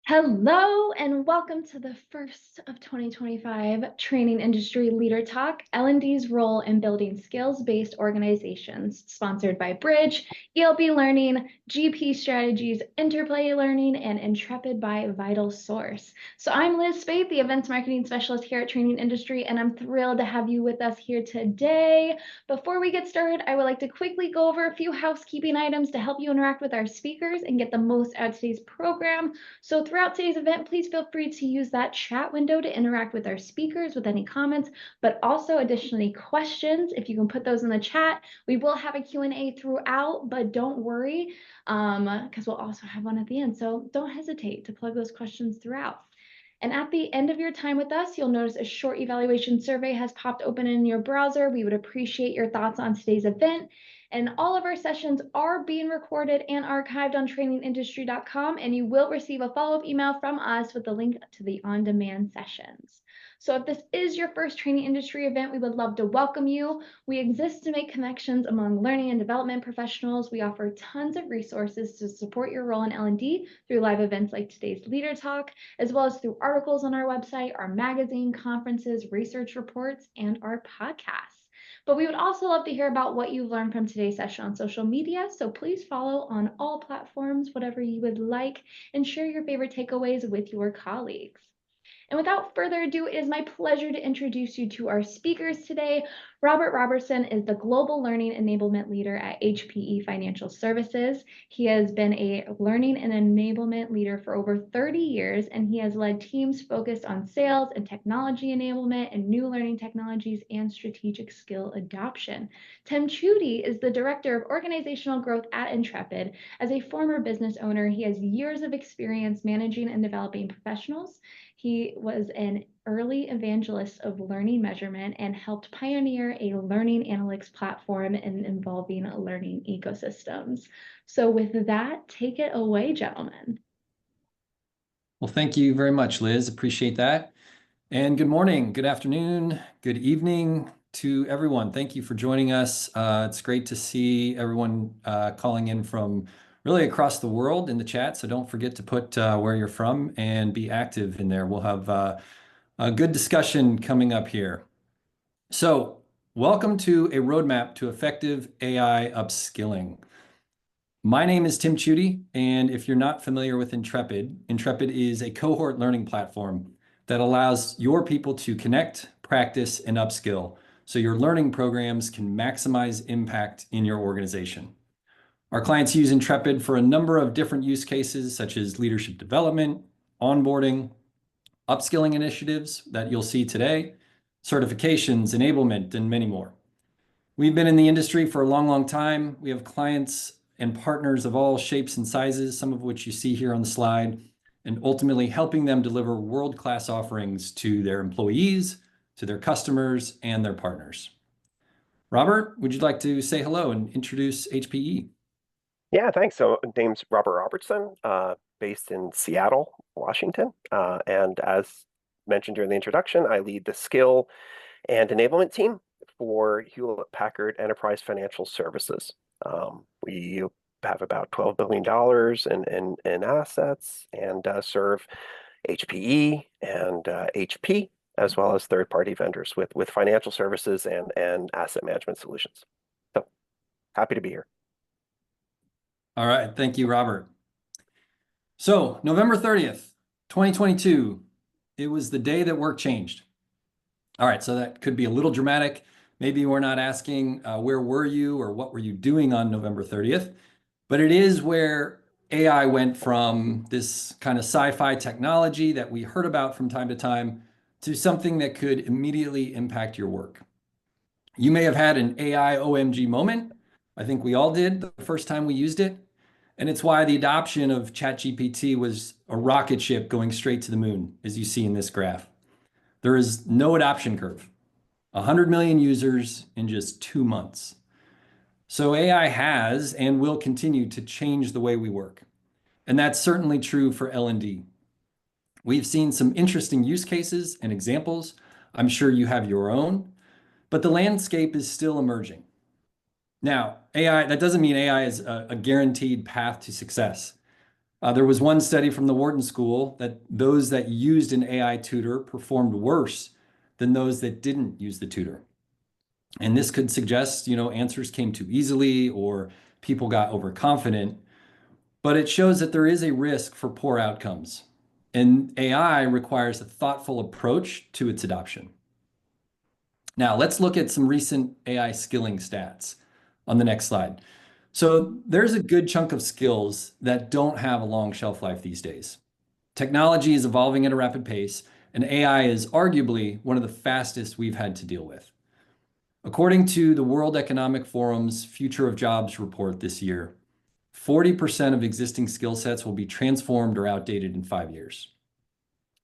Hello and welcome to the first of 2025 Training Industry Leader Talk, L&D's role in building skills-based organizations, sponsored by Bridge, ELB Learning, GP Strategies, Interplay Learning, and Intrepid by Vital Source. So I'm Liz Spade, the Events Marketing Specialist here at Training Industry, and I'm thrilled to have you with us here today. Before we get started, I would like to quickly go over a few housekeeping items to help you interact with our speakers and get the most out of today's program. So throughout today's event, please feel free to use that chat window to interact with our speakers with any comments, but also additionally questions. If you can put those in the chat, we will have a Q&A throughout, but don't worry, because we'll also have one at the end. So don't hesitate to plug those questions throughout. And at the end of your time with us, you'll notice a short evaluation survey has popped open in your browser. We would appreciate your thoughts on today's event. And all of our sessions are being recorded and archived on trainingindustry.com, and you will receive a follow-up email from us with the link to the on-demand sessions. So if this is your first Training Industry event, we would love to welcome you. We exist to make connections among learning and development professionals. We offer tons of resources to support your role in L&D through live events like today's Leader Talk, as well as through articles on our website, our magazine, conferences, research reports, and our podcasts. But we would also love to hear about what you've learned from today's session on social media, so please follow on all platforms, whatever you would like, and share your favorite takeaways with your colleagues. And without further ado, it is my pleasure to introduce you to our speakers today. Robert Robertson is the Global Learning Enablement Leader at HPE Financial Services. He has been a learning and enablement leader for over 30 years, and he has led teams focused on sales and technology enablement and new learning technologies and strategic skill adoption. Tim Chudy is the Director of Organizational Growth at Intrepid. As a former business owner, he has years of experience managing and developing professionals. He was an early evangelist of learning measurement and helped pioneer a learning analytics platform involving learning ecosystems. So with that, take it away, gentlemen. Well, thank you very much, Liz. Appreciate that. And good morning, good afternoon, good evening to everyone. Thank you for joining us. It's great to see everyone calling in from really across the world in the chat. So don't forget to put where you're from and be active in there. We'll have a good discussion coming up here. So welcome to a roadmap to effective AI upskilling. My name is Tim Chudy, and if you're not familiar with Intrepid, Intrepid is a cohort learning platform that allows your people to connect, practice, and upskill so your learning programs can maximize impact in your organization. Our clients use Intrepid for a number of different use cases, such as leadership development, onboarding, upskilling initiatives that you'll see today, certifications, enablement, and many more. We've been in the industry for a long, long time. We have clients and partners of all shapes and sizes, some of which you see here on the slide, and ultimately helping them deliver world-class offerings to their employees, to their customers, and their partners. Robert, would you like to say hello and introduce HPE? Yeah, thanks. So name's Robert Robertson, based in Seattle, Washington. And as mentioned during the introduction, I lead the skill and enablement team for Hewlett Packard Enterprise Financial Services. We have about $12 billion in assets and serve HPE and HP, as well as third-party vendors with financial services and asset management solutions. So happy to be here. All right, thank you, Robert. So November 30th, 2022, it was the day that work changed. All right, so that could be a little dramatic. Maybe we're not asking where were you or what were you doing on November 30th, but it is where AI went from this kind of sci-fi technology that we heard about from time to time to something that could immediately impact your work. You may have had an AI OMG moment. I think we all did the first time we used it. And it's why the adoption of ChatGPT was a rocket ship going straight to the moon, as you see in this graph. There is no adoption curve. 100 million users in just 2 months. So AI has and will continue to change the way we work. And that's certainly true for L&D. We've seen some interesting use cases and examples. I'm sure you have your own, but the landscape is still emerging. Now, AI, that doesn't mean AI is a guaranteed path to success. There was one study from the Wharton School that those that used an AI tutor performed worse than those that didn't use the tutor. And this could suggest, answers came too easily or people got overconfident, but it shows that there is a risk for poor outcomes. And AI requires a thoughtful approach to its adoption. Now, let's look at some recent AI skilling stats on the next slide. So there's a good chunk of skills that don't have a long shelf life these days. Technology is evolving at a rapid pace, and AI is arguably one of the fastest we've had to deal with. According to the World Economic Forum's Future of Jobs report this year, 40% of existing skill sets will be transformed or outdated in 5 years.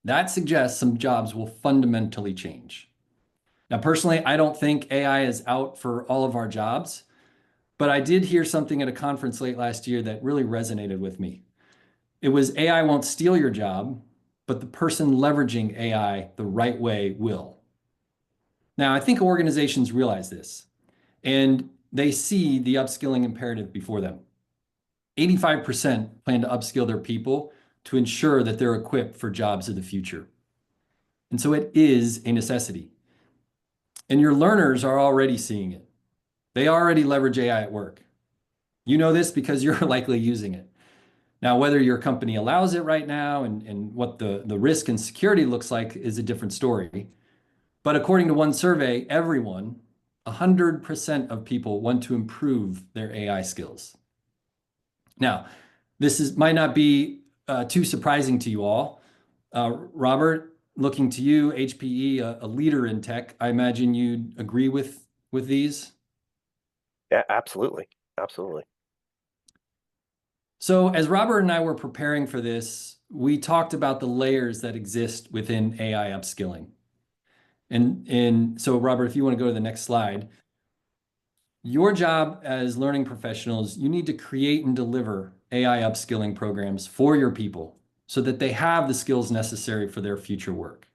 That suggests some jobs will fundamentally change. Now, personally, I don't think AI is out for all of our jobs, but I did hear something at a conference late last year that really resonated with me. It was AI won't steal your job, but the person leveraging AI the right way will. Now, I think organizations realize this, and they see the upskilling imperative before them. 85% plan to upskill their people to ensure that they're equipped for jobs of the future. And so it is a necessity. And your learners are already seeing it. They already leverage AI at work. You know this because you're likely using it. Now, whether your company allows it right now and what the risk and security looks like is a different story. But according to one survey, 100% of people want to improve their AI skills. Now, this might not be too surprising to you all. Robert, looking to you, HPE, a leader in tech, I imagine you'd agree with these? Yeah, absolutely. Absolutely. So as Robert and I were preparing for this, we talked about the layers that exist within AI upskilling. And so Robert, if you want to go to the next slide, your job as learning professionals, you need to create and deliver AI upskilling programs for your people so that they have the skills necessary for their future work.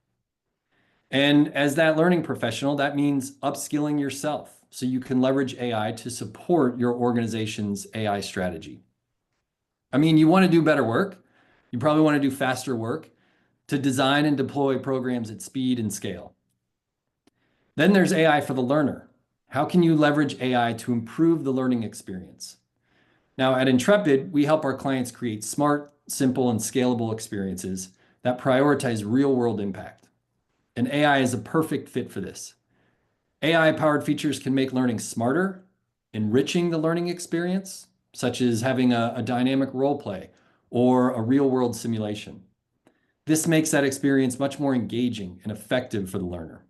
And as that learning professional, that means upskilling yourself so you can leverage AI to support your organization's AI strategy. I mean, you want to do better work. You probably want to do faster work to design and deploy programs at speed and scale. Then there's AI for the learner. How can you leverage AI to improve the learning experience? Now, at Intrepid, we help our clients create smart, simple, and scalable experiences that prioritize real-world impact. And AI is a perfect fit for this. AI-powered features can make learning smarter, enriching the learning experience, such as having a dynamic role play or a real-world simulation. This makes that experience much more engaging and effective for the learner.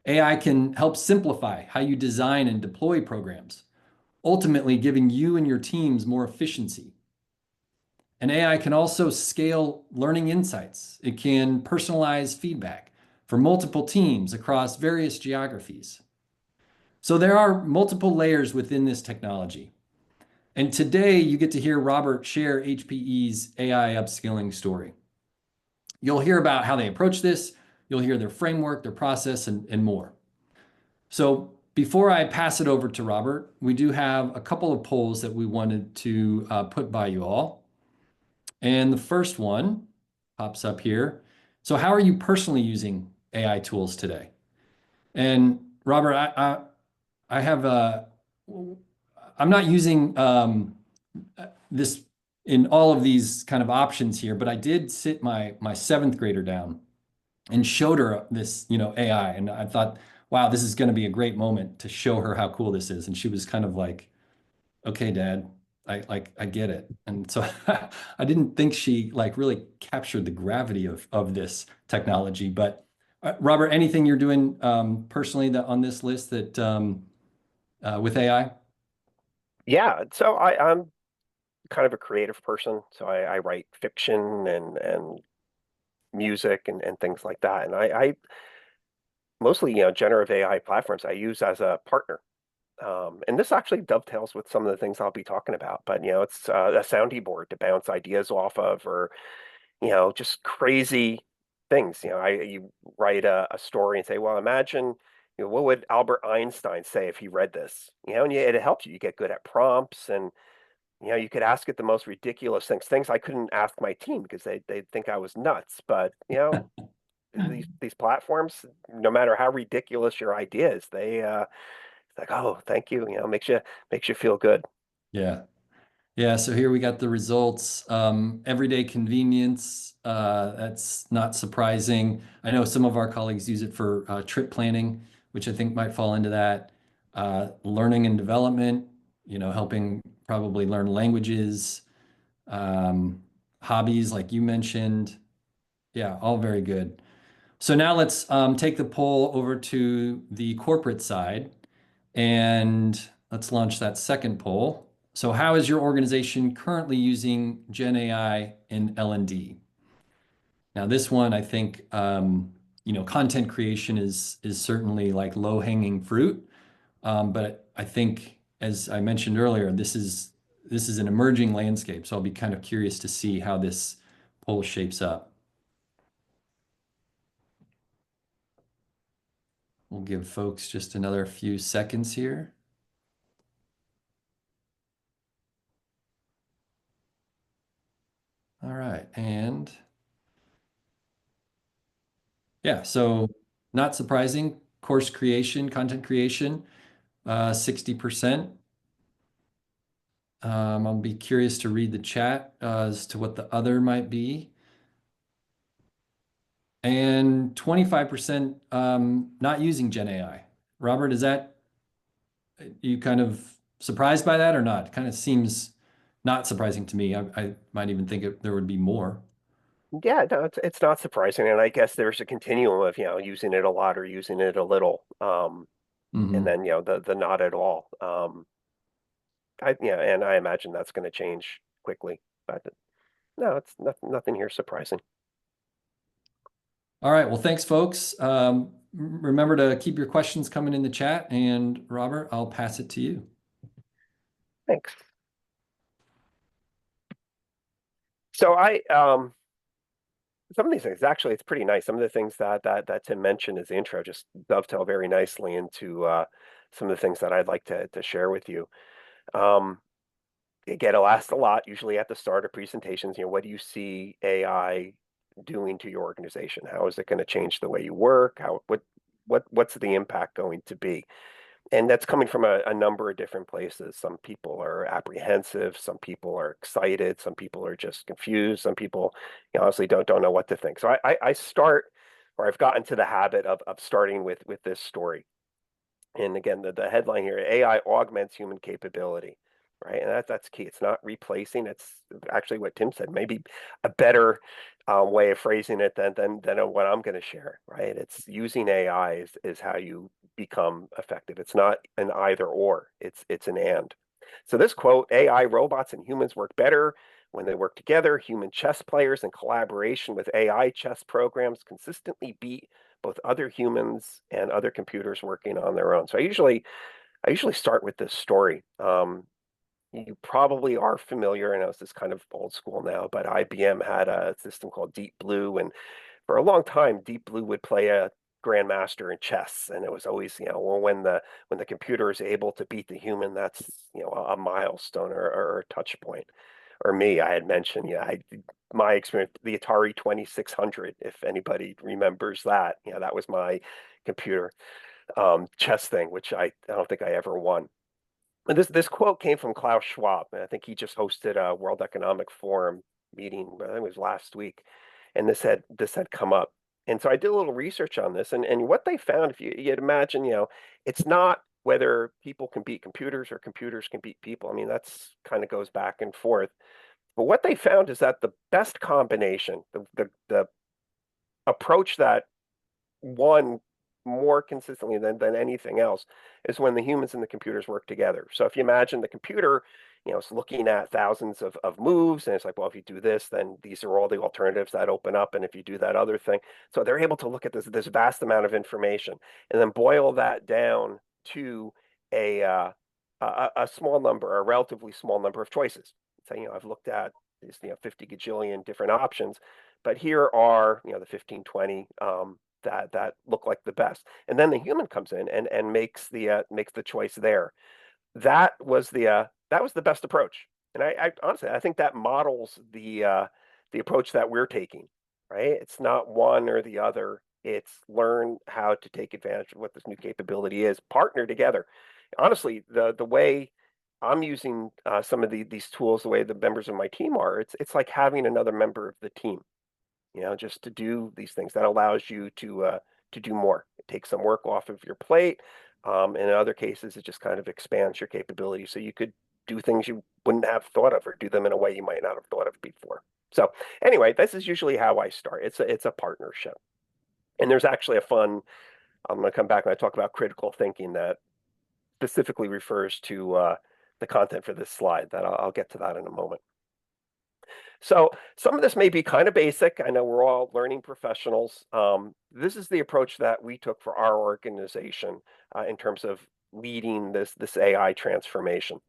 AI can help simplify how you design and deploy programs, ultimately giving you and your teams more efficiency. And AI can also scale learning insights. It can personalize feedback for multiple teams across various geographies. So there are multiple layers within this technology. And today you get to hear Robert share HPE's AI upskilling story. You'll hear about how they approach this. You'll hear their framework, their process, and more. So before I pass it over to Robert, we do have a couple of polls that we wanted to put by you all. And the first one pops up here. So how are you personally using AI tools today? And Robert, I have I'm not using this in all of these kind of options here, but I did sit my 7th grader down and showed her this, AI. And I thought, wow, this is going to be a great moment to show her how cool this is. And she was kind of like, okay, Dad, I get it. And so I didn't think she really captured the gravity of this technology. But Robert, anything you're doing personally on this list that with AI? Yeah, so I'm kind of a creative person. So I write fiction and music and things like that. And I mostly, generative AI platforms I use as a partner. And this actually dovetails with some of the things I'll be talking about. But, it's a sounding board to bounce ideas off of, or, just crazy things. You write a story and say, well, imagine, what would Albert Einstein say if he read this? And it helps you. You get good at prompts, and you know, you could ask it the most ridiculous things I couldn't ask my team because they'd think I was nuts. But, you know, these platforms, no matter how ridiculous your idea is, it's like, oh, thank you. You know, makes you feel good. Yeah. Yeah, so here we got the results. Everyday convenience, that's not surprising. I know some of our colleagues use it for trip planning, which I think might fall into that. Learning and development, helping probably learn languages, hobbies like you mentioned. Yeah, all very good. So now let's take the poll over to the corporate side and let's launch that second poll. So how is your organization currently using Gen AI in L&D? Now this one, I think, content creation is certainly like low-hanging fruit. But I think, as I mentioned earlier, this is an emerging landscape. So I'll be kind of curious to see how this poll shapes up. We'll give folks just another few seconds here. All right, and yeah, so not surprising, course creation, content creation, 60%. I'll be curious to read the chat as to what the other might be. And 25% not using Gen AI. Robert, is that you kind of surprised by that or not? It kind of seems not surprising to me. I might even think there would be more. Yeah, no, it's not surprising, and I guess there's a continuum of, you know, using it a lot or using it a little, and Mhm. then, you know, the not at all. Yeah, and I imagine that's going to change quickly. But no, it's nothing here surprising. All right. Well, thanks, folks. Remember to keep your questions coming in the chat. And Robert, I'll pass it to you. Thanks. So some of these things actually it's pretty nice. Some of the things that Tim mentioned as the intro just dovetail very nicely into some of the things that I'd like to share with you. Um, Again, it'll ask a lot, usually at the start of presentations, you know, what do you see AI doing to your organization? How is it going to change the way you work? What's the impact going to be? And that's coming from a number of different places. Some people are apprehensive, some people are excited, some people are just confused, some people, you know, honestly don't know what to think. So I start, or I've gotten to the habit of starting with this story. And again, the headline here, AI augments human capability, right? And that's key. It's not replacing. It's actually what Tim said, maybe a better way of phrasing it than what I'm going to share, right? It's using AI is how you become effective. It's not an either or. It's an and. So this quote, AI robots and humans work better when they work together. Human chess players in collaboration with AI chess programs consistently beat both other humans and other computers working on their own. So I usually start with this story. You probably are familiar, I know this is kind of old school now, but IBM had a system called Deep Blue, and for a long time, Deep Blue would play a grandmaster in chess, and it was always, you know, well, when the computer is able to beat the human, that's, you know, a milestone or a touch point. Or me, I had mentioned, yeah, my experience, the Atari 2600, if anybody remembers that, you know, that was my computer chess thing, which I don't think I ever won. And this quote came from Klaus Schwab, and I think he just hosted a World Economic Forum meeting, I think it was last week, and this had come up. And so I did a little research on this, and what they found, if you'd imagine, you know, it's not whether people can beat computers or computers can beat people. I mean, that's kind of goes back and forth. But what they found is that the best combination, the approach that won more consistently than anything else is when the humans and the computers work together. So if you imagine the computer, you know, it's looking at thousands of moves, and it's like, well, if you do this, then these are all the alternatives that open up, and if you do that other thing, so they're able to look at this vast amount of information and then boil that down to a small number, a relatively small number of choices. So, you know, I've looked at these, you know, 50 gajillion different options, but here are, you know, the 15, 20 that look like the best. And then the human comes in and makes the choice there. That was the best approach. And I honestly, I think that models the approach that we're taking, right? It's not one or the other. It's learn how to take advantage of what this new capability is, partner together. Honestly, the way I'm using some of these tools, the way the members of my team are, it's like having another member of the team, just to do these things. That allows you to do more. It takes some work off of your plate. And in other cases, it just kind of expands your capability so you could do things you wouldn't have thought of or do them in a way you might not have thought of before. So anyway, this is usually how I start. It's a partnership. And there's actually I'm going to come back when I talk about critical thinking that specifically refers to the content for this slide. That I'll get to that in a moment. So some of this may be kind of basic. I know we're all learning professionals. This is the approach that we took for our organization in terms of leading this AI transformation.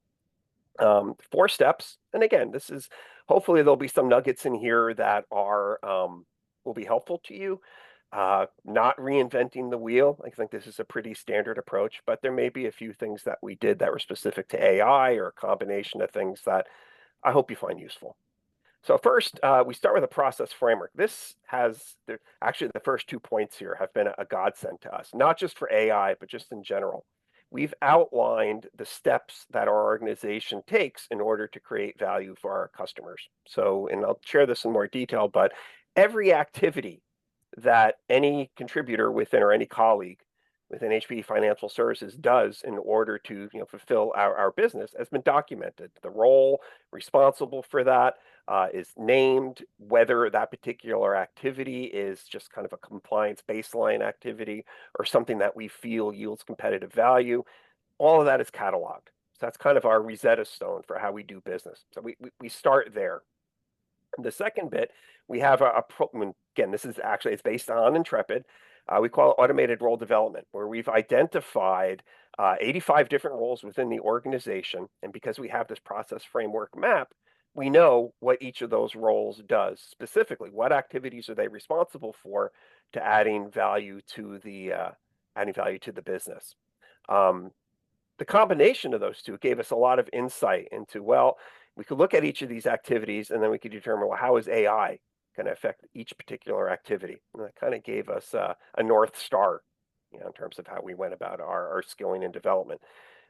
4 steps, and again, this is hopefully there'll be some nuggets in here that are will be helpful to you. Not reinventing the wheel. I think this is a pretty standard approach, but there may be a few things that we did that were specific to AI or a combination of things that I hope you find useful. So first, we start with a process framework. Actually, the first 2 points here have been a godsend to us, not just for AI, but just in general. We've outlined the steps that our organization takes in order to create value for our customers. So, and I'll share this in more detail, but every activity that any contributor within or any colleague within HPE Financial Services does in order to fulfill our business has been documented. The role responsible for that is named, whether that particular activity is just kind of a compliance baseline activity or something that we feel yields competitive value. All of that is cataloged. So that's kind of our Rosetta Stone for how we do business. So we start there. The second bit, we have again, this is actually, it's based on Intrepid. We call it automated role development, where we've identified 85 different roles within the organization. And because we have this process framework map, we know what each of those roles does specifically. What activities are they responsible for to adding value to the business? The combination of those two gave us a lot of insight into, well, we could look at each of these activities and then we could determine, well, how is AI going to affect each particular activity? And that kind of gave us a North Star, in terms of how we went about our skilling and development,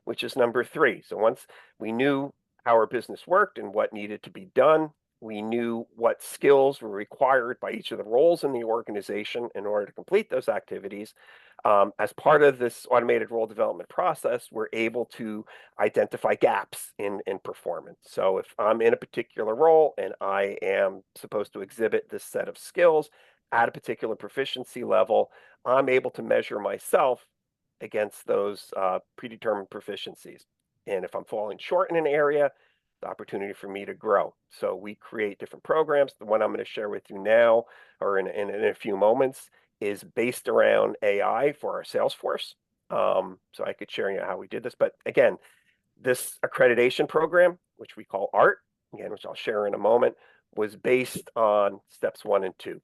which is number 3. So once we knew how our business worked and what needed to be done, we knew what skills were required by each of the roles in the organization in order to complete those activities. As part of this automated role development process, we're able to identify gaps in performance. So if I'm in a particular role and I am supposed to exhibit this set of skills at a particular proficiency level, I'm able to measure myself against those predetermined proficiencies. And if I'm falling short in an area, the opportunity for me to grow. So we create different programs. The one I'm going to share with you now, or in a few moments, is based around AI for our sales force. So I could share how we did this. But again, this accreditation program, which we call ART, again, which I'll share in a moment, was based on steps 1 and 2.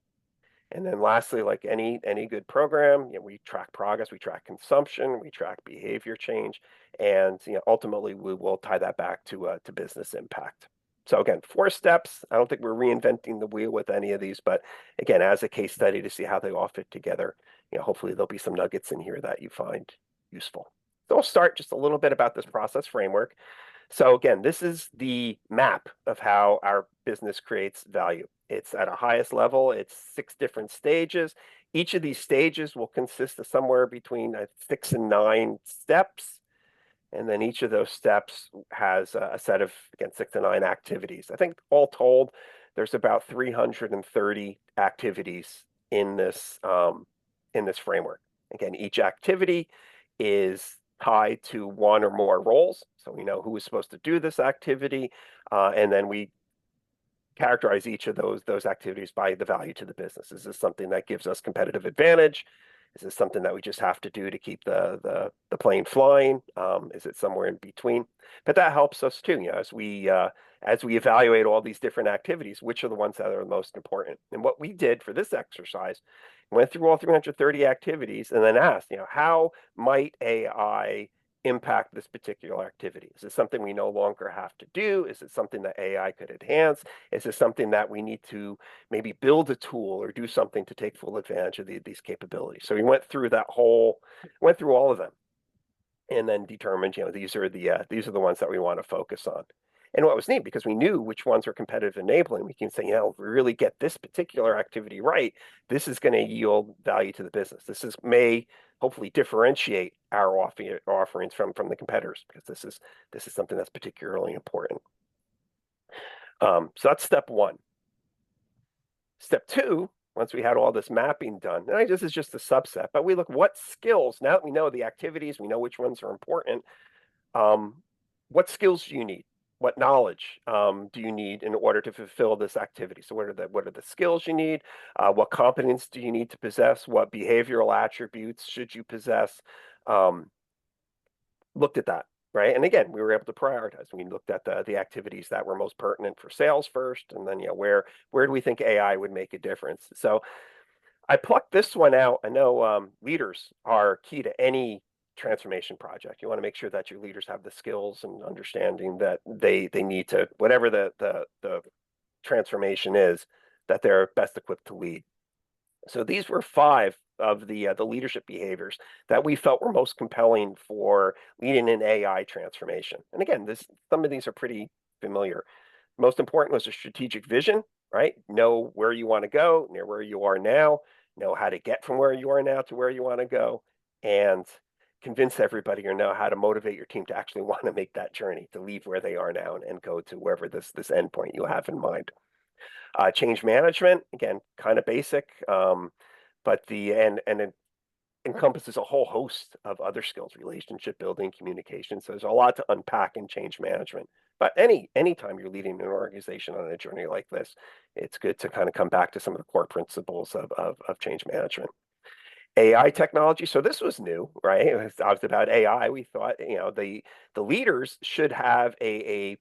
And then lastly, like any good program, we track progress, we track consumption, we track behavior change, and ultimately we will tie that back to business impact. So again, 4 steps. I don't think we're reinventing the wheel with any of these, but again, as a case study to see how they all fit together, hopefully there'll be some nuggets in here that you find useful. So we'll start just a little bit about this process framework. So again, this is the map of how our business creates value. It's at a highest level, it's 6 different stages. Each of these stages will consist of somewhere between 6 and 9 steps. And then each of those steps has a set of, again, 6 to 9 activities. I think all told, there's about 330 activities in this framework. Again, each activity is tied to 1 or more roles. So we know who is supposed to do this activity. And then we characterize each of those activities by the value to the business. Is this something that gives us competitive advantage? Is this something that we just have to do to keep the plane flying? Is it somewhere in between? But that helps us too, as we evaluate all these different activities, which are the ones that are the most important. And what we did for this exercise, went through all 330 activities and then asked, how might AI impact this particular activity? Is it something we no longer have to do? Is it something that AI could enhance? Is it something that we need to maybe build a tool or do something to take full advantage of these capabilities? So we went through all of them, and then determined, these are the ones that we want to focus on. And what was neat, because we knew which ones were competitive enabling, we can say, if we really get this particular activity right, this is going to yield value to the business. May hopefully differentiate our offerings from the competitors, because this is something that's particularly important. So that's step one. Step two, once we had all this mapping done, and this is just a subset, but we look what skills, now that we know the activities, we know which ones are important, what skills do you need? What knowledge do you need in order to fulfill this activity? So what are the skills you need? What competence do you need to possess? What behavioral attributes should you possess? Looked at that, right? And again, we were able to prioritize. We looked at the activities that were most pertinent for sales first, and then where do we think AI would make a difference? So I plucked this one out. I know leaders are key to any transformation project. You want to make sure that your leaders have the skills and understanding that they need to, whatever the transformation is, that they're best equipped to lead. So these were 5 of the leadership behaviors that we felt were most compelling for leading an AI transformation. And again, some of these are pretty familiar. Most important was a strategic vision, right? Know where you want to go, know where you are now, know how to get from where you are now to where you want to go, and convince everybody or know how to motivate your team to actually want to make that journey, to leave where they are now and go to wherever this endpoint you have in mind. Change management, again, kind of basic, but it encompasses a whole host of other skills, relationship building, communication. So there's a lot to unpack in change management. But anytime you're leading an organization on a journey like this, it's good to kind of come back to some of the core principles of change management. AI technology. So this was new, right? It was about AI. We thought, the leaders should have a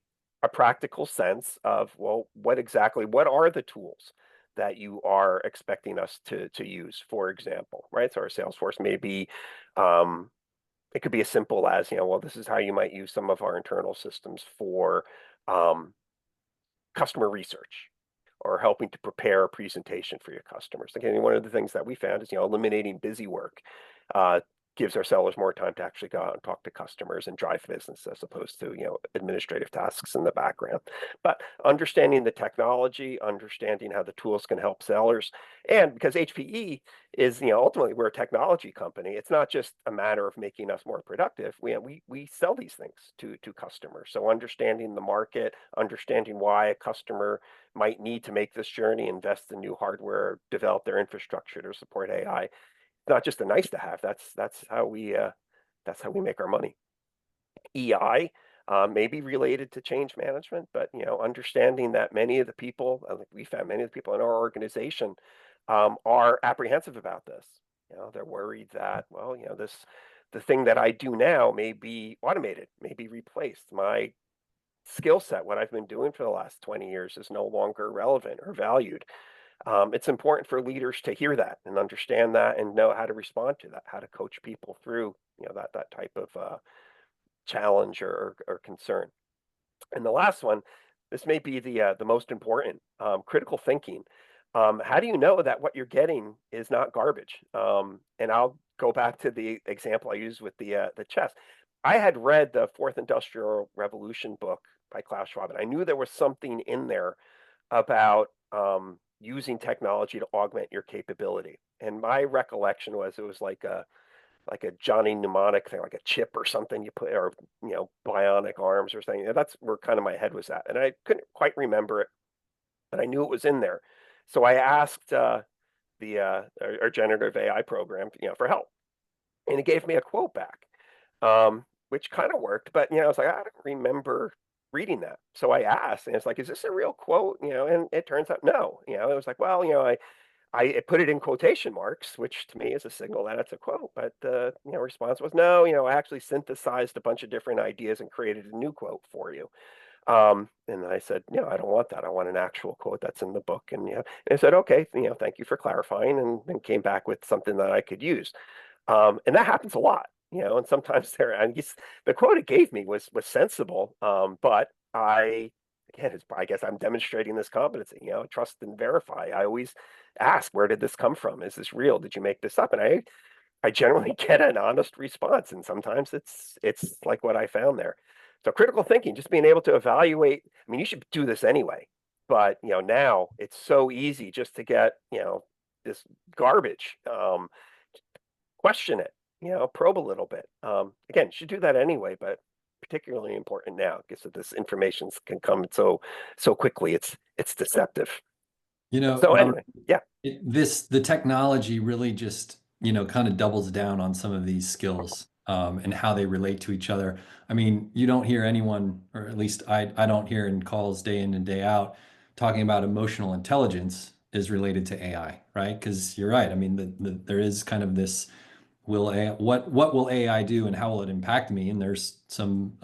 practical sense of, well, what are the tools that you are expecting us to use, for example, right? So our Salesforce may be, it could be as simple as, well, this is how you might use some of our internal systems for customer research, or helping to prepare a presentation for your customers. Again, one of the things that we found is, eliminating busy work gives our sellers more time to actually go out and talk to customers and drive business, as opposed to, administrative tasks in the background. But understanding the technology, understanding how the tools can help sellers, and because HPE is, ultimately we're a technology company, it's not just a matter of making us more productive. We sell these things to customers. So understanding the market, understanding why a customer might need to make this journey, invest in new hardware, develop their infrastructure to support AI. Not just a nice to have. That's how we make our money. EI may be related to change management, but understanding that many of the people, we found many of the people in our organization are apprehensive about this. They're worried that, well, the thing that I do now may be automated, may be replaced. My skill set, what I've been doing for the last 20 years, is no longer relevant or valued. It's important for leaders to hear that and understand that and know how to respond to that, how to coach people through, that type of challenge or concern. And the last one, this may be the most important, critical thinking. How do you know that what you're getting is not garbage? And I'll go back to the example I used with the chess. I had read the Fourth Industrial Revolution book by Klaus Schwab, and I knew there was something in there about using technology to augment your capability. And my recollection was it was like a Johnny Mnemonic thing, like a chip or something you put, or bionic arms or something. That's where kind of my head was at, and I couldn't quite remember it, but I knew it was in there. So I asked our generative AI program, for help, and it gave me a quote back, which kind of worked. But I was like, I don't remember reading that. So I asked, and it's like, is this a real quote? And it turns out no. It was like, well, I put it in quotation marks, which to me is a signal that it's a quote. But the response was no. I actually synthesized a bunch of different ideas and created a new quote for you. And I said, I don't want that. I want an actual quote that's in the book. And and I said, okay, thank you for clarifying, and then came back with something that I could use. And that happens a lot. and sometimes and the quote it gave me was sensible. But again, I guess I'm demonstrating this competency, trust and verify. I always ask, where did this come from? Is this real? Did you make this up? And I generally get an honest response, and sometimes it's like what I found there. So critical thinking, just being able to evaluate. I mean, you should do this anyway, but now it's so easy just to get this garbage. Question it, probe a little bit. Again, you should do that anyway, but particularly important now because this information can come so quickly. It's deceptive. So anyway, yeah. The technology really just, kind of doubles down on some of these skills and how they relate to each other. I mean, you don't hear anyone, or at least I don't hear in calls day in and day out, talking about emotional intelligence is related to AI, right? Because you're right. I mean, there is kind of this what will AI do and how will it impact me? And there's some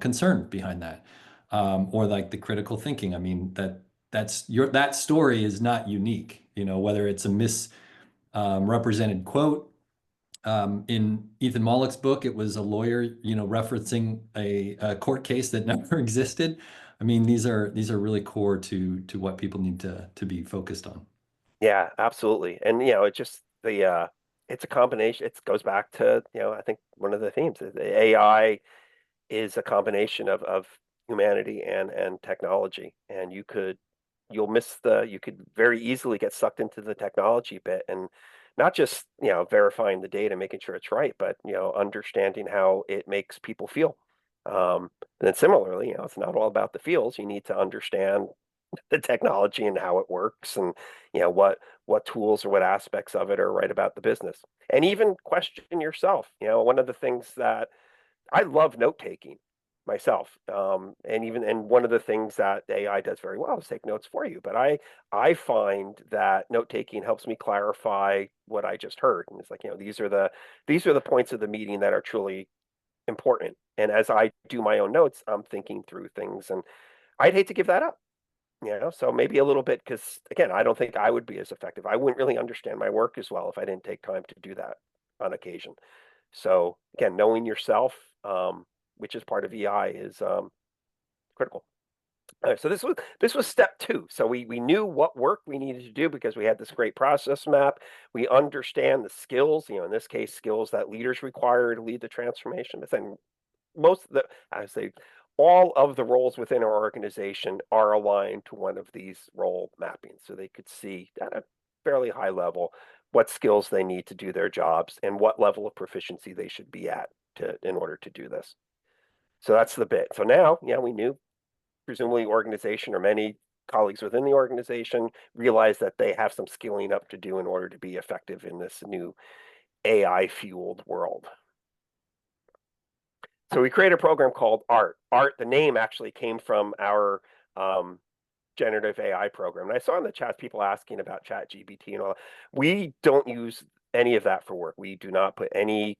concern behind that. Or like the critical thinking. I mean, that story is not unique, whether it's a misrepresented quote. In Ethan Mollick's book, it was a lawyer, referencing a court case that never existed. I mean, these are really core to what people need to be focused on. Yeah, absolutely. And it just it's a combination. It goes back to, I think one of the themes is the AI is a combination of humanity and technology. And you could very easily get sucked into the technology bit and not just, verifying the data, making sure it's right, but understanding how it makes people feel. And then similarly, it's not all about the feels. You need to understand the technology and how it works, and what tools or what aspects of it are right about the business, and even question yourself. One of the things that I love note taking myself, and one of the things that AI does very well is take notes for you. But I find that note taking helps me clarify what I just heard, and it's like, these are the points of the meeting that are truly important. And as I do my own notes, I'm thinking through things, and I'd hate to give that up. So maybe a little bit, because again, I don't think I would be as effective. I wouldn't really understand my work as well if I didn't take time to do that on occasion. So again, knowing yourself, which is part of EI, is critical. All right, so this was step 2. So we knew what work we needed to do because we had this great process map. We understand the skills, in this case, skills that leaders require to lead the transformation. But then I would say all of the roles within our organization are aligned to one of these role mappings. So they could see at a fairly high level what skills they need to do their jobs and what level of proficiency they should be at in order to do this. So that's the bit. So now, we knew presumably organization or many colleagues within the organization realize that they have some skilling up to do in order to be effective in this new AI-fueled world. So we created a program called ART. ART, the name actually came from our generative AI program. And I saw in the chat people asking about ChatGPT and all that. We don't use any of that for work. We do not put any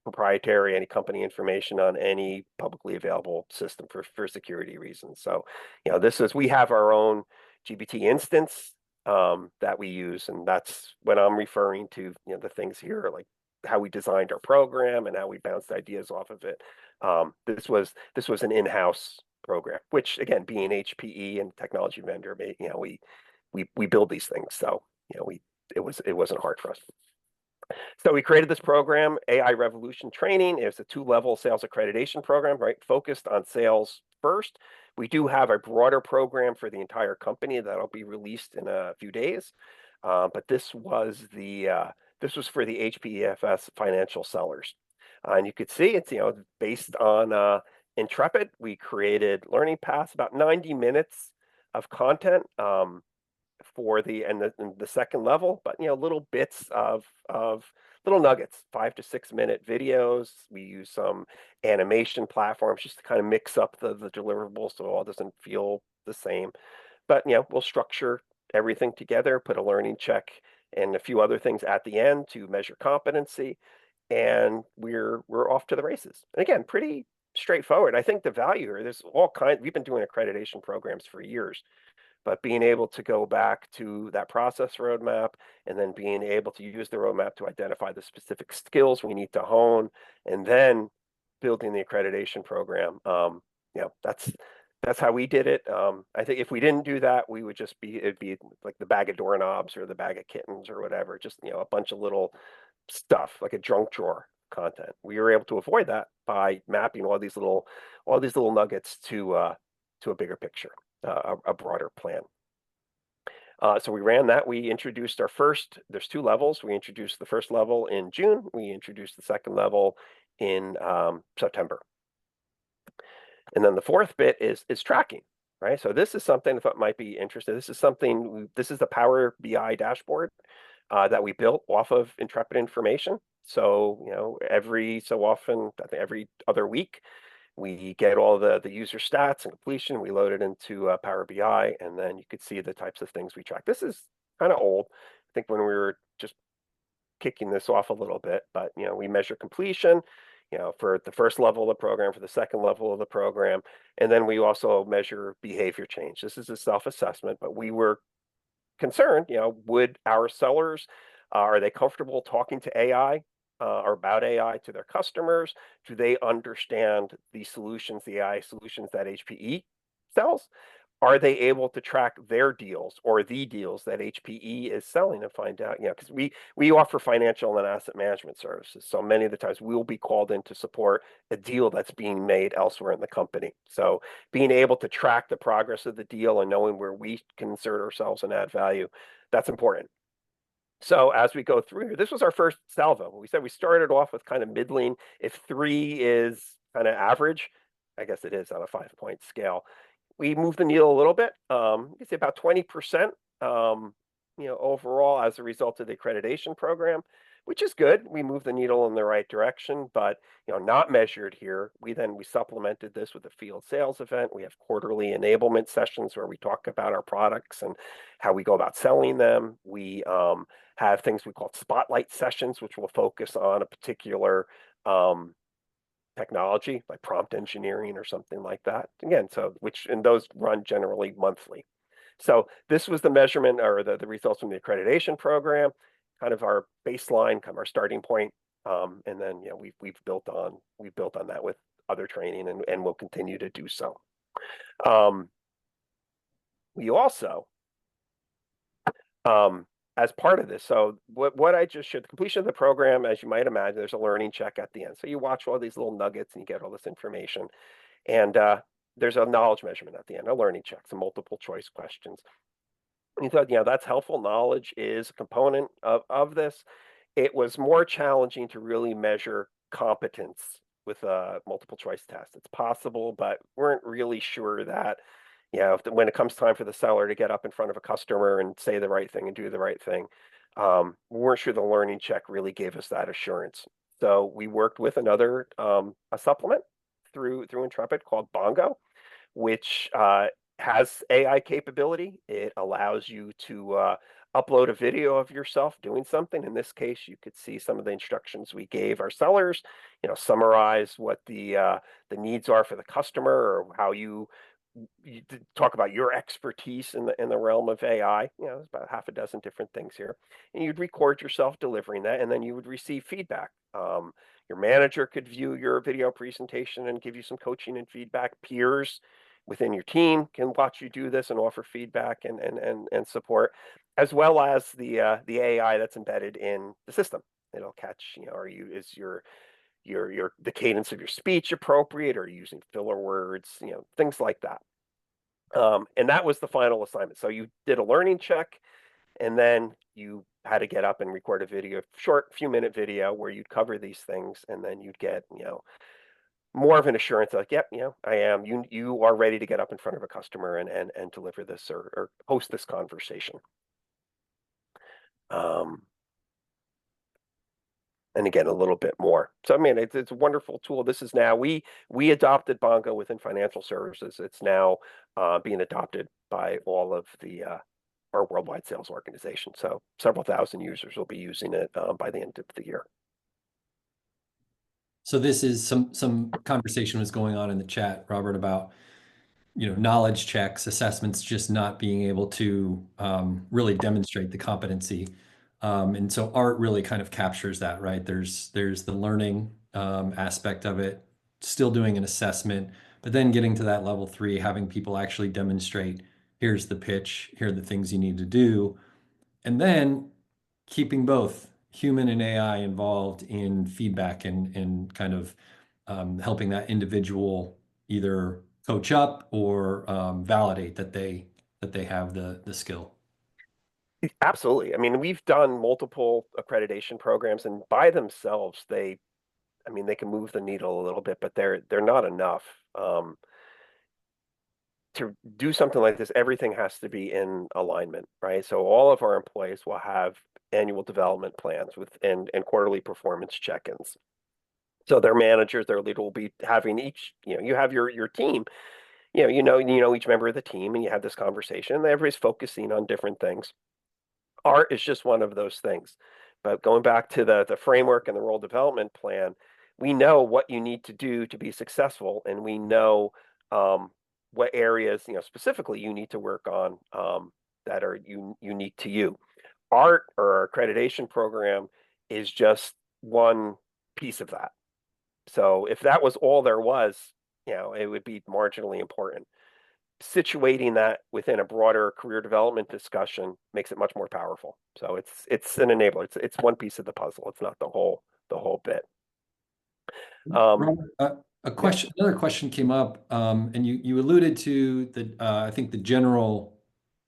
proprietary, any company information on any publicly available system for security reasons. So, we have our own GPT instance that we use, and that's when I'm referring to, the things here, like how we designed our program and how we bounced ideas off of it. This was an in-house program, which again, being HPE and technology vendor, we build these things. So, it wasn't hard for us. So we created this program, AI Revolution Training. It's a 2-level sales accreditation program, right? Focused on sales first. We do have a broader program for the entire company that'll be released in a few days. But this was for the HPEFS financial sellers. And you could see it's, based on Intrepid. We created learning paths, about 90 minutes of content for the second level, but little bits of little nuggets, 5 to 6 minute videos. We use some animation platforms just to kind of mix up the deliverables so it all doesn't feel the same. But we'll structure everything together, put a learning check and a few other things at the end to measure competency, and we're off to the races. And again, pretty straightforward. I think the value here, there's all kinds. We've been doing accreditation programs for years. but being able to go back to that process roadmap and then being able to use the roadmap to identify the specific skills we need to hone, and then building the accreditation program. That's how we did it. I think if we didn't do that, we would just it'd be like the bag of doorknobs or the bag of kittens or whatever, just, a bunch of little stuff, like a junk drawer content. We were able to avoid that by mapping all these little nuggets to a bigger picture, a broader plan. So we ran that. We introduced there's 2 levels. We introduced the first level in June. We introduced the second level in September. And then the fourth bit is tracking, right? So this is something I thought might be interesting. This is the Power BI dashboard that we built off of Intrepid information. So, every so often, I think every other week, we get all the user stats and completion. We load it into Power BI, and then you could see the types of things we track. This is kind of old. I think when we were just kicking this off a little bit, but we measure completion, for the first level of the program, for the second level of the program, and then we also measure behavior change. This is a self-assessment, but we were concerned, would our sellers, are they comfortable talking to AI or about AI to their customers? Do they understand the AI solutions that HPE sells? Are they able to track their deals or the deals that HPE is selling and find out, because we offer financial and asset management services. So many of the times we'll be called in to support a deal that's being made elsewhere in the company. So being able to track the progress of the deal and knowing where we can insert ourselves and add value, that's important. So as we go through here, this was our first salvo. We said we started off with kind of middling. If 3 is kind of average, I guess it is on a 5-point scale. We moved the needle a little bit. You can say about 20%, overall as a result of the accreditation program, which is good. We moved the needle in the right direction, but not measured here. We supplemented this with a field sales event. We have quarterly enablement sessions where we talk about our products and how we go about selling them. We have things we call spotlight sessions, which will focus on a particular technology like prompt engineering or something like that. Again, and those run generally monthly. So this was the measurement or the results from the accreditation program, kind of our baseline, kind of our starting point. And then we've built on that with other training and we'll continue to do so. We also as part of this, so what I just showed, the completion of the program, as you might imagine, there's a learning check at the end. So you watch all these little nuggets and you get all this information. And there's a knowledge measurement at the end, a learning check, some multiple choice questions. And you thought, that's helpful. Knowledge is a component of this. It was more challenging to really measure competence with a multiple choice test. It's possible, but weren't really sure that when it comes time for the seller to get up in front of a customer and say the right thing and do the right thing, we weren't sure the learning check really gave us that assurance. So we worked with another a supplement through Intrepid called Bongo, which has AI capability. It allows you to upload a video of yourself doing something. In this case, you could see some of the instructions we gave our sellers, summarize what the needs are for the customer or how you talk about your expertise in the realm of AI. There's about half a dozen different things here. And you'd record yourself delivering that, and then you would receive feedback. Your manager could view your video presentation and give you some coaching and feedback. Peers within your team can watch you do this and offer feedback and support, as well as the AI that's embedded in the system. It'll catch, is the cadence of your speech appropriate? Are you using filler words? Things like that. And that was the final assignment. So you did a learning check, and then you had to get up and record a video, short few-minute video where you'd cover these things, and then you'd get, more of an assurance like, yep, I am. You are ready to get up in front of a customer and deliver this or host this conversation. And again, a little bit more. So, I mean, it's a wonderful tool. This is now, we adopted Bongo within financial services. It's now being adopted by all of our worldwide sales organization. So several thousand users will be using it by the end of the year. So this is some conversation was going on in the chat, Robert, about knowledge checks, assessments, just not being able to really demonstrate the competency. And so art really kind of captures that, right? There's the learning aspect of it, still doing an assessment, but then getting to that level 3, having people actually demonstrate, here's the pitch, here are the things you need to do, and then keeping both human and AI involved in feedback and kind of helping that individual either coach up or validate that they have the skill. Absolutely. I mean, we've done multiple accreditation programs, and by themselves, I mean, they can move the needle a little bit, but they're not enough. To do something like this, everything has to be in alignment, right? So all of our employees will have annual development plans with and quarterly performance check-ins. So their managers, their leader will be having each, you have your team, each member of the team, and you have this conversation, and everybody's focusing on different things. Art is just one of those things. But going back to the framework and the role development plan, we know what you need to do to be successful, and we know what areas, specifically you need to work on that are unique to you. Art or our accreditation program is just one piece of that. So if that was all there was, it would be marginally important. Situating that within a broader career development discussion makes it much more powerful. So it's an enabler. It's one piece of the puzzle. It's not the whole bit. Robert, another question came up, and you alluded to the I think the general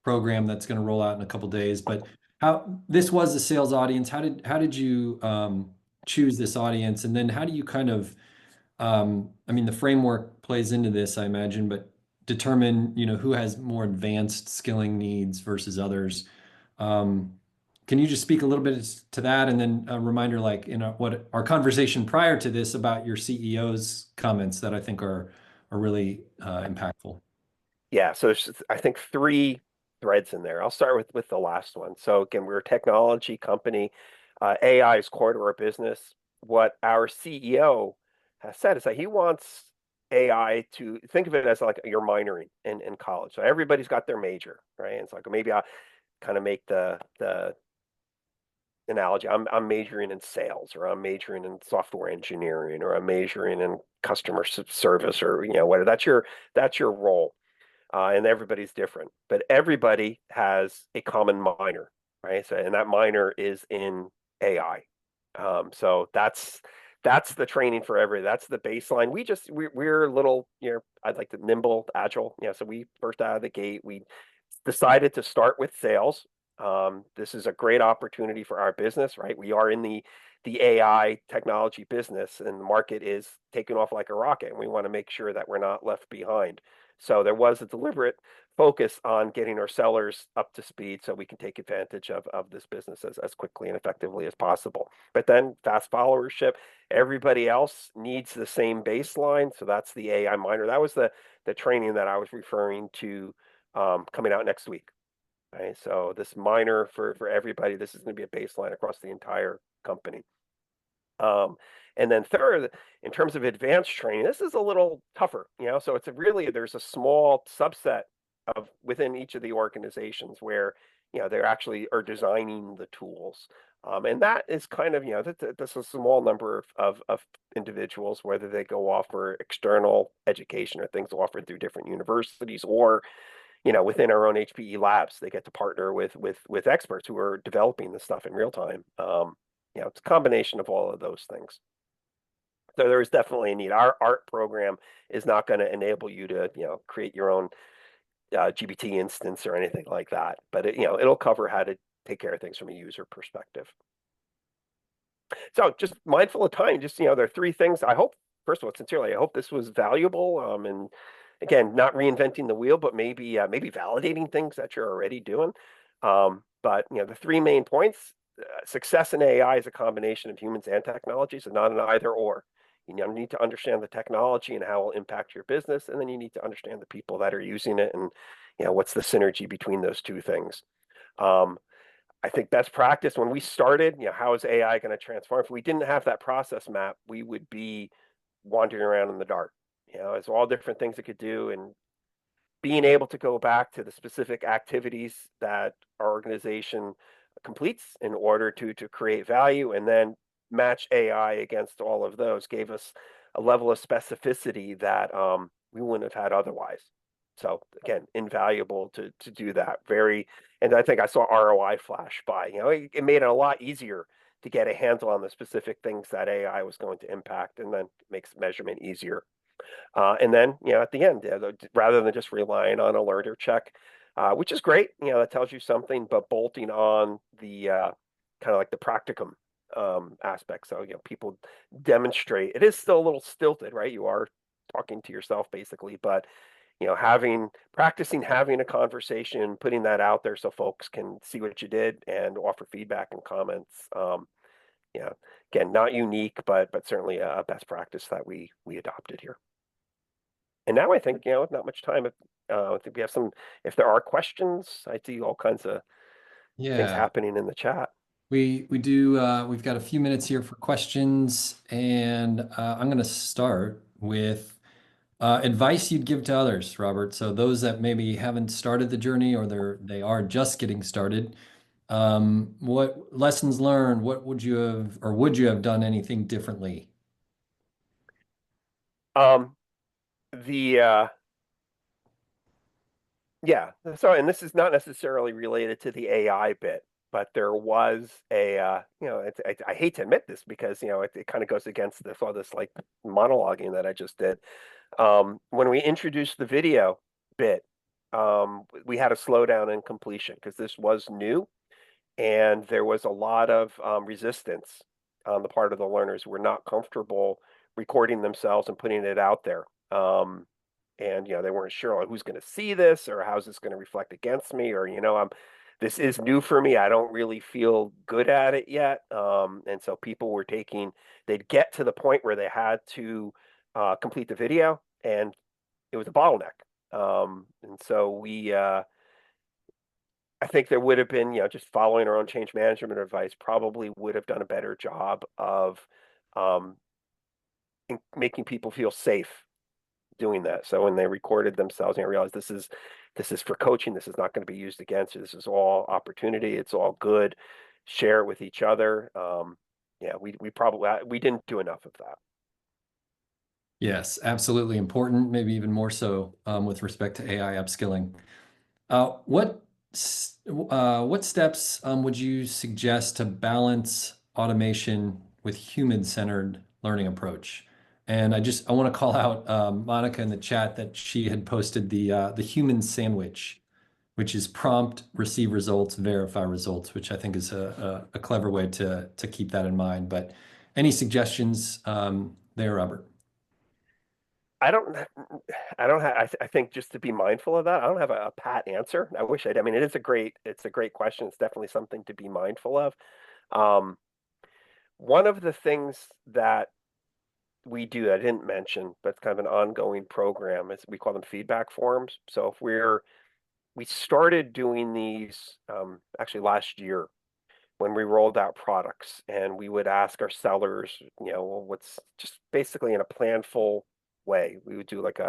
program that's going to roll out in a couple days, but how this was the sales audience. How did you choose this audience, and then how do you kind of I mean, the framework plays into this, I imagine, but determine, who has more advanced skilling needs versus others. Can you just speak a little bit to that, and then a reminder, like what our conversation prior to this about your CEO's comments that I think are really impactful. Yeah, so I think 3 threads in there. I'll start with the last one. So again, we're a technology company. AI is core to our business. What our CEO has said is that he wants AI to think of it as like you're minoring in college. So everybody's got their major, right? And it's like maybe I'll kind of make the analogy. I'm majoring in sales, or I'm majoring in software engineering, or I'm majoring in customer service, or whatever. That's your role. And everybody's different, but everybody has a common minor, right? So, and that minor is in AI. So that's the training for everybody. That's the baseline. We're a little, I'd like to nimble, agile. So we first out of the gate, we decided to start with sales. This is a great opportunity for our business, right? We are in the AI technology business, and the market is taking off like a rocket, and we want to make sure that we're not left behind. So there was a deliberate focus on getting our sellers up to speed so we can take advantage of this business as quickly and effectively as possible. But then fast followership, everybody else needs the same baseline. So that's the AI minor. That was the training that I was referring to coming out next week. Right. So this minor for everybody, this is going to be a baseline across the entire company. And then third, in terms of advanced training, this is a little tougher, so there's a small subset of within each of the organizations where, they actually are designing the tools. And that is kind of, that's a small number of individuals, whether they go off for external education or things offered through different universities, or, within our own HPE labs, they get to partner with experts who are developing this stuff in real time. It's a combination of all of those things. So there is definitely a need. Our art program is not going to enable you to, create your own GPT instance or anything like that, but it'll cover how to take care of things from a user perspective. So just mindful of time, just, there are 3 things. I hope, first of all, sincerely, I hope this was valuable. And again, not reinventing the wheel, but maybe validating things that you're already doing. But the 3 main points: success in AI is a combination of humans and technology, so not an either or. You need to understand the technology and how it will impact your business, and then you need to understand the people that are using it, and what's the synergy between those 2 things. I think best practice when we started, how is AI going to transform? If we didn't have that process map, we would be wandering around in the dark. It's all different things it could do, and being able to go back to the specific activities that our organization completes in order to create value, and then match AI against all of those gave us a level of specificity that we wouldn't have had otherwise. So again, invaluable to do that. And I think I saw ROI flash by. It made it a lot easier to get a handle on the specific things that AI was going to impact, and then makes measurement easier. And then, at the end, rather than just relying on a learner check, which is great, that tells you something, but bolting on the kind of like the practicum aspect. So, people demonstrate. It is still a little stilted, right? You are talking to yourself basically, but practicing having a conversation, putting that out there so folks can see what you did and offer feedback and comments. Again, not unique, but certainly a best practice that we adopted here. And now I think, not much time. I think we have if there are questions, I see all kinds of things happening in the chat. We do, we've got a few minutes here for questions, and I'm going to start with advice you'd give to others, Robert. So those that maybe haven't started the journey, or they are just getting started, what lessons learned, what would you have done anything differently? Yeah. So, and this is not necessarily related to the AI bit, but there was I hate to admit this because, it kind of goes against all this like monologuing that I just did. When we introduced the video bit, we had a slowdown in completion because this was new, and there was a lot of resistance on the part of the learners who were not comfortable recording themselves and putting it out there. And they weren't sure who's going to see this, or how's this going to reflect against me, or this is new for me. I don't really feel good at it yet. And so people were they'd get to the point where they had to complete the video, and it was a bottleneck. And so I think there would have been, just following our own change management advice, probably would have done a better job of making people feel safe doing that. So when they recorded themselves, and I realized this is for coaching, this is not going to be used against you. This is all opportunity. It's all good. Share it with each other. We didn't do enough of that. Yes, absolutely important, maybe even more so with respect to AI upskilling. What steps would you suggest to balance automation with human-centered learning approach? And I want to call out Monica in the chat that she had posted the human sandwich, which is prompt, receive results, verify results, which I think is a clever way to keep that in mind. But any suggestions there, Robert? I don't have, I think just to be mindful of that, I don't have a pat answer. I wish I mean, it's a great question. It's definitely something to be mindful of. One of the things that we do that I didn't mention, but it's kind of an ongoing program, is we call them feedback forums. So we started doing these actually last year when we rolled out products, and we would ask our sellers, what's just basically in a planful way. We would do like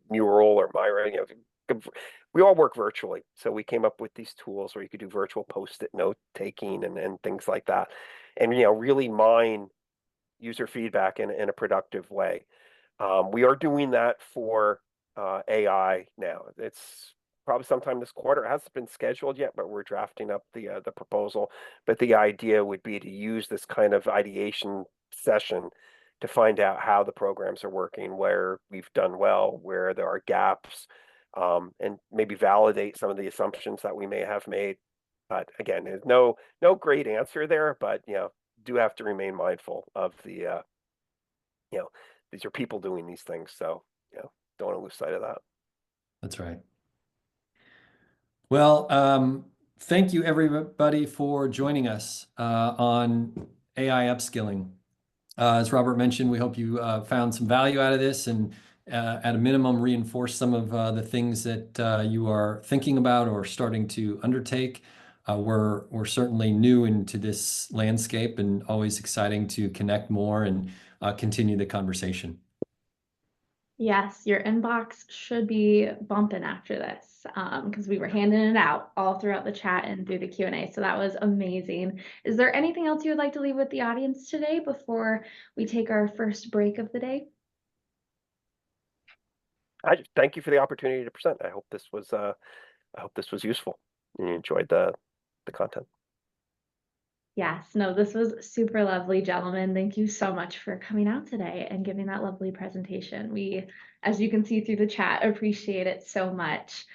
Mural or Myra, we all work virtually. So we came up with these tools where you could do virtual post-it note taking and things like that. And, really mine user feedback in a productive way. We are doing that for AI now. It's probably sometime this quarter. It hasn't been scheduled yet, but we're drafting up the proposal. But the idea would be to use this kind of ideation session to find out how the programs are working, where we've done well, where there are gaps, and maybe validate some of the assumptions that we may have made. But again, there's no great answer there, but do have to remain mindful of the these are people doing these things, so don't want to lose sight of that. That's right. Well, thank you everybody for joining us on AI upskilling. As Robert mentioned, we hope you found some value out of this, and at a minimum reinforce some of the things that you are thinking about or starting to undertake. We're certainly new into this landscape, and always exciting to connect more and continue the conversation. Yes, your inbox should be bumping after this, because we were handing it out all throughout the chat and through the Q&A. So that was amazing. Is there anything else you would like to leave with the audience today before we take our first break of the day? I just thank you for the opportunity to present. I hope this was useful and you enjoyed the content. Yes, no, this was super lovely, gentlemen. Thank you so much for coming out today and giving that lovely presentation. We, as you can see through the chat, appreciate it so much.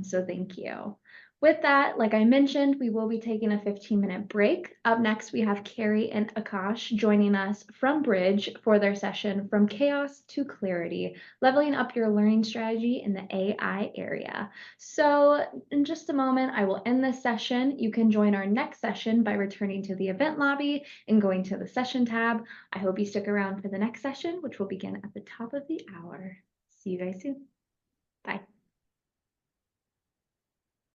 So thank you. With that, like I mentioned, we will be taking a 15-minute break. Up next, we have Carrie and Akash joining us from Bridge for their session From Chaos to Clarity, Leveling Up Your Learning Strategy in the AI Area. So in just a moment, I will end this session. You can join our next session by returning to the event lobby and going to the session tab. I hope you stick around for the next session, which will begin at the top of the hour. See you guys soon. Bye.